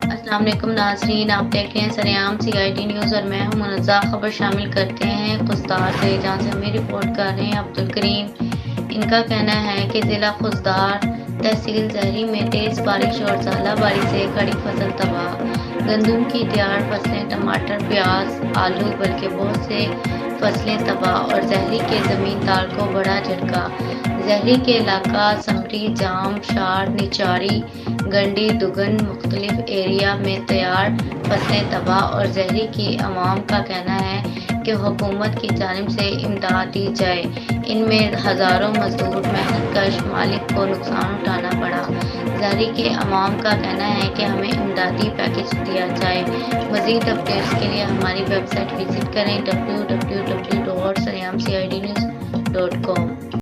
السلام علیکم ناظرین، آپ دیکھ رہے ہیں سریام CID نیوز اور میں ہوں منزہ۔ خبر شامل کرتے ہیں خضدار سے، جہاں سے ہمیں رپورٹ کر رہے ہیں عبدالکریم۔ ان کا کہنا ہے کہ ضلع خضدار تحصیل زہری میں تیز بارش اور ژالہ باری سے کھڑی فصل تباہ، گندم کی تیار فصلیں، ٹماٹر، پیاز، آلو بلکہ بہت سے فصلیں تباہ، اور زہری کے زمیندار کو بڑا جھٹکا۔ زہری کے علاقہ سمری، جام، شار، نچاری، گنڈی، دگن مختلف ایریا میں تیار فصلیں تباہ، اور زہری کی عوام کا کہنا ہے کہ حکومت کی جانب سے امداد دی جائے۔ ان میں ہزاروں مزدور محنت کش مالک کو نقصان اٹھانا پڑا۔ زہری کے عوام کا کہنا ہے کہ ہمیں امدادی پیکج دیا جائے۔ مزید اپڈیٹس کے لیے ہماری ویب سائٹ وزٹ کریں www.saryamcidnews.com۔